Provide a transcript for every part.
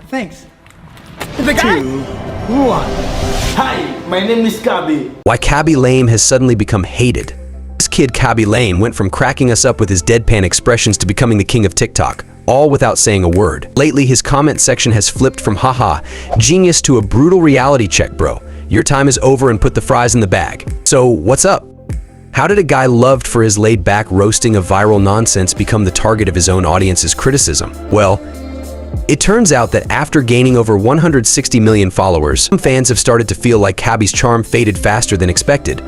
Thanks. The guy? 2, 1. Hi, my name is Khaby. Why Khaby Lame has suddenly become hated. This kid Khaby Lame went from cracking us up with his deadpan expressions to becoming the king of TikTok, all without saying a word. Lately, his comment section has flipped from haha, genius to a brutal reality check, bro. Your time is over and put the fries in the bag. So what's up? How did a guy loved for his laid-back roasting of viral nonsense become the target of his own audience's criticism? Well, it turns out that after gaining over 160 million followers, some fans have started to feel like Khaby's charm faded faster than expected.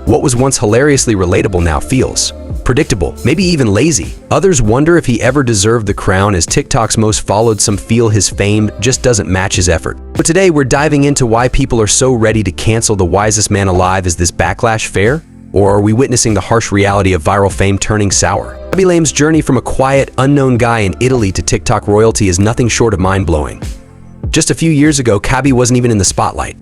What was once hilariously relatable now feels predictable, maybe even lazy. Others wonder if he ever deserved the crown, as TikTok's most followed. Some feel his fame just doesn't match his effort. But today we're diving into why people are so ready to cancel the wisest man alive. Is this backlash fair? Or are we witnessing the harsh reality of viral fame turning sour? Khaby Lame's journey from a quiet, unknown guy in Italy to TikTok royalty is nothing short of mind-blowing. Just a few years ago, Khaby wasn't even in the spotlight.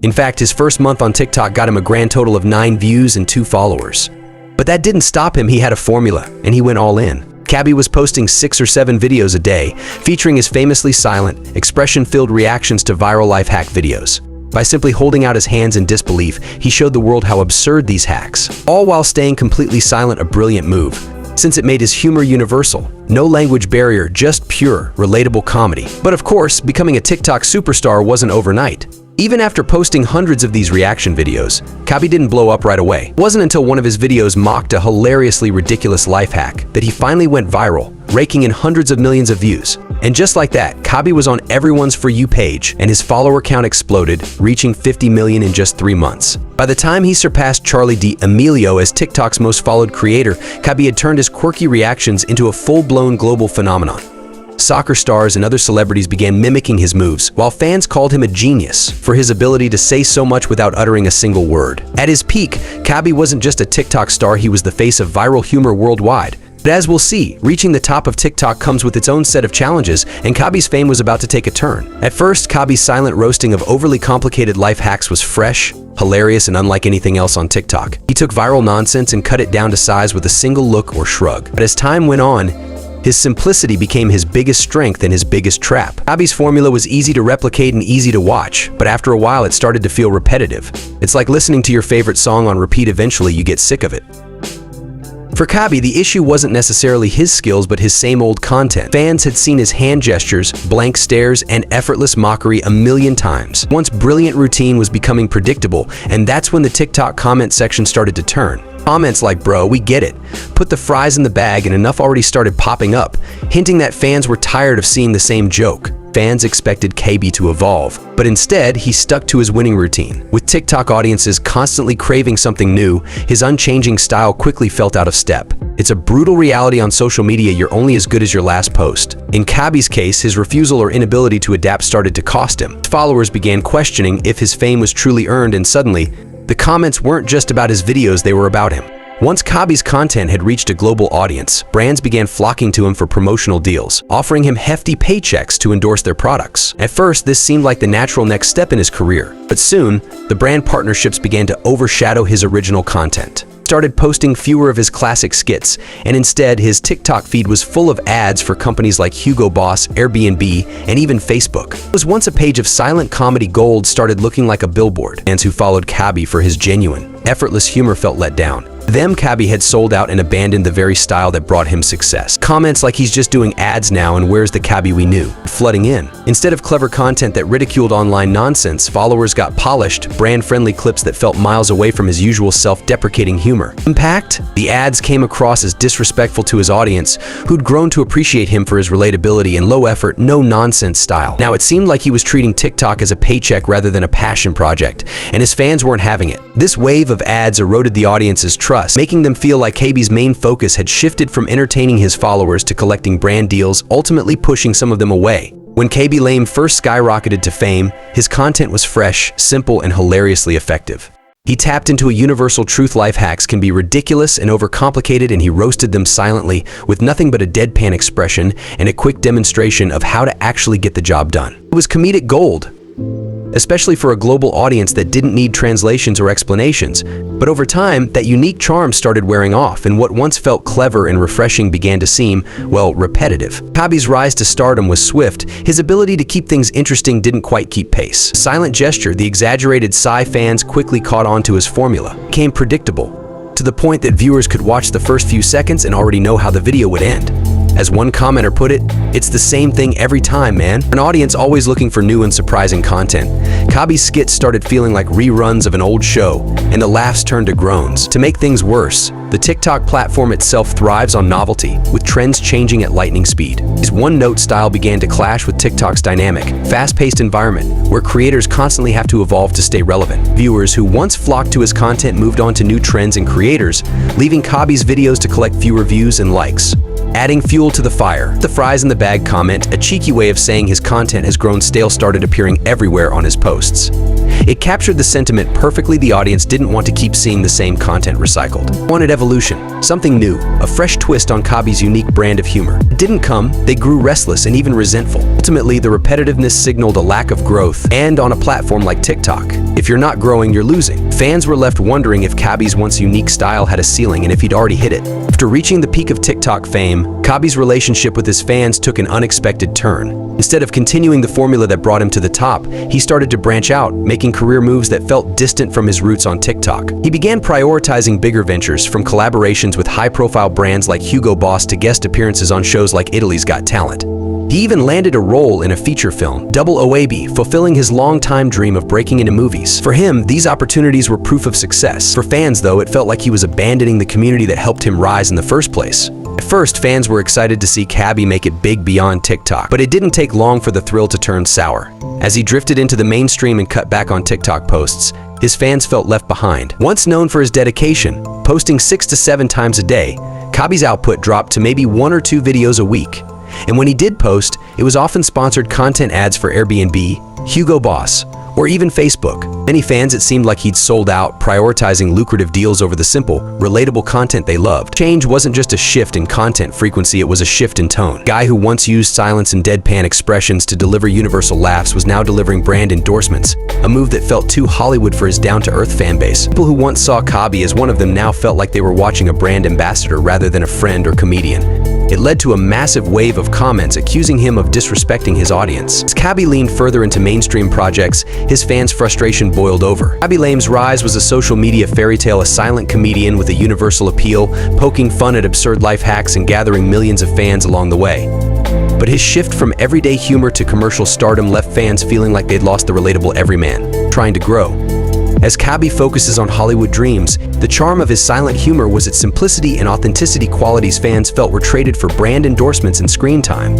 In fact, his first month on TikTok got him a grand total of 9 views and 2 followers. But that didn't stop him. He had a formula, and he went all in. Khaby was posting 6 or 7 videos a day, featuring his famously silent, expression-filled reactions to viral life hack videos. By simply holding out his hands in disbelief, he showed the world how absurd these hacks, all while staying completely silent. A brilliant move, since it made his humor universal. No language barrier, just pure, relatable comedy. But of course, becoming a TikTok superstar wasn't overnight. Even after posting hundreds of these reaction videos, Khaby didn't blow up right away. It wasn't until one of his videos mocked a hilariously ridiculous life hack that he finally went viral, raking in hundreds of millions of views. And just like that, Khaby was on everyone's For You page, and his follower count exploded, reaching 50 million in just 3 months. By the time he surpassed Charlie D'Amelio as TikTok's most followed creator, Khaby had turned his quirky reactions into a full-blown global phenomenon. Soccer stars and other celebrities began mimicking his moves, while fans called him a genius for his ability to say so much without uttering a single word. At his peak, Khaby wasn't just a TikTok star, he was the face of viral humor worldwide. But as we'll see, reaching the top of TikTok comes with its own set of challenges, and Khaby's fame was about to take a turn. At first, Khaby's silent roasting of overly complicated life hacks was fresh, hilarious, and unlike anything else on TikTok. He took viral nonsense and cut it down to size with a single look or shrug. But as time went on, his simplicity became his biggest strength and his biggest trap. Khaby's formula was easy to replicate and easy to watch, but after a while it started to feel repetitive. It's like listening to your favorite song on repeat. Eventually you get sick of it. For Khaby, the issue wasn't necessarily his skills, but his same old content. Fans had seen his hand gestures, blank stares, and effortless mockery a million times. Once brilliant routine was becoming predictable, and that's when the TikTok comment section started to turn. Comments like, "Bro, we get it. Put the fries in the bag," and enough already started popping up, hinting that fans were tired of seeing the same joke. Fans expected Khaby to evolve, but instead, he stuck to his winning routine. With TikTok audiences constantly craving something new, his unchanging style quickly felt out of step. It's a brutal reality on social media. You're only as good as your last post. In Khaby's case, his refusal or inability to adapt started to cost him. Followers began questioning if his fame was truly earned, and suddenly, the comments weren't just about his videos, they were about him. Once Khaby's content had reached a global audience, brands began flocking to him for promotional deals, offering him hefty paychecks to endorse their products. At first, this seemed like the natural next step in his career, but soon, the brand partnerships began to overshadow his original content. He started posting fewer of his classic skits, and instead, his TikTok feed was full of ads for companies like Hugo Boss, Airbnb, and even Facebook. It was once a page of silent comedy gold started looking like a billboard. Fans who followed Khaby for his genuine, effortless humor felt let down. Khaby had sold out and abandoned the very style that brought him success. Comments like "he's just doing ads now and where's the Khaby we knew?" flooding in. Instead of clever content that ridiculed online nonsense, followers got polished, brand-friendly clips that felt miles away from his usual self-deprecating humor. Impact? The ads came across as disrespectful to his audience, who'd grown to appreciate him for his relatability and low-effort, no-nonsense style. Now, it seemed like he was treating TikTok as a paycheck rather than a passion project, and his fans weren't having it. This wave of ads eroded the audience's trust, making them feel like Khaby's main focus had shifted from entertaining his followers to collecting brand deals, ultimately pushing some of them away. When Khaby Lame first skyrocketed to fame, his content was fresh, simple, and hilariously effective. He tapped into a universal truth: life hacks can be ridiculous and overcomplicated, and he roasted them silently with nothing but a deadpan expression and a quick demonstration of how to actually get the job done. It was comedic gold. especially for a global audience that didn't need translations or explanations. But over time, that unique charm started wearing off, and what once felt clever and refreshing began to seem, well, repetitive. Khaby's rise to stardom was swift. His ability to keep things interesting didn't quite keep pace. Silent gesture, the exaggerated sigh fans quickly caught on to his formula, became predictable, to the point that viewers could watch the first few seconds and already know how the video would end. As one commenter put it, "It's the same thing every time, man." An audience always looking for new and surprising content. Khaby's skits started feeling like reruns of an old show, and the laughs turned to groans. To make things worse, the TikTok platform itself thrives on novelty, with trends changing at lightning speed. His one-note style began to clash with TikTok's dynamic, fast-paced environment, where creators constantly have to evolve to stay relevant. Viewers who once flocked to his content moved on to new trends and creators, leaving Khaby's videos to collect fewer views and likes. Adding fuel to the fire, the fries in the bag comment, a cheeky way of saying his content has grown stale, started appearing everywhere on his posts. It captured the sentiment perfectly. The audience didn't want to keep seeing the same content recycled. Wanted evolution, something new, a fresh twist on Khaby's unique brand of humor. It didn't come, they grew restless and even resentful. Ultimately, the repetitiveness signaled a lack of growth, and on a platform like TikTok, if you're not growing, you're losing. Fans were left wondering if Khaby's once unique style had a ceiling and if he'd already hit it. After reaching the peak of TikTok fame, Khaby's relationship with his fans took an unexpected turn. Instead of continuing the formula that brought him to the top, he started to branch out, making career moves that felt distant from his roots on TikTok. He began prioritizing bigger ventures, from collaborations with high-profile brands like Hugo Boss to guest appearances on shows like Italy's Got Talent. He even landed a role in a feature film, Double OAB, fulfilling his long-time dream of breaking into movies. For him, these opportunities were proof of success. For fans, though, it felt like he was abandoning the community that helped him rise in the first place. At first, fans were excited to see Khaby make it big beyond TikTok, but it didn't take long for the thrill to turn sour. As he drifted into the mainstream and cut back on TikTok posts, his fans felt left behind. Once known for his dedication, posting 6 to 7 times a day, Khaby's output dropped to maybe 1 or 2 videos a week. And when he did post, it was often sponsored content ads for Airbnb, Hugo Boss, or even Facebook. Many fans, it seemed like he'd sold out, prioritizing lucrative deals over the simple, relatable content they loved. Change wasn't just a shift in content frequency, it was a shift in tone. The guy who once used silence and deadpan expressions to deliver universal laughs was now delivering brand endorsements, a move that felt too Hollywood for his down-to-earth fanbase. People who once saw Khaby as one of them now felt like they were watching a brand ambassador rather than a friend or comedian. It led to a massive wave of comments accusing him of disrespecting his audience. As Khaby leaned further into mainstream projects, his fans' frustration boiled over. Khaby Lame's rise was a social media fairy tale, a silent comedian with a universal appeal, poking fun at absurd life hacks and gathering millions of fans along the way. But his shift from everyday humor to commercial stardom left fans feeling like they'd lost the relatable everyman, trying to grow. As Khaby focuses on Hollywood dreams, the charm of his silent humor was its simplicity and authenticity, qualities fans felt were traded for brand endorsements and screen time.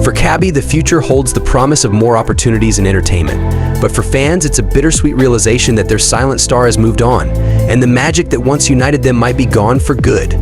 For Khaby, the future holds the promise of more opportunities in entertainment. But for fans, it's a bittersweet realization that their silent star has moved on, and the magic that once united them might be gone for good.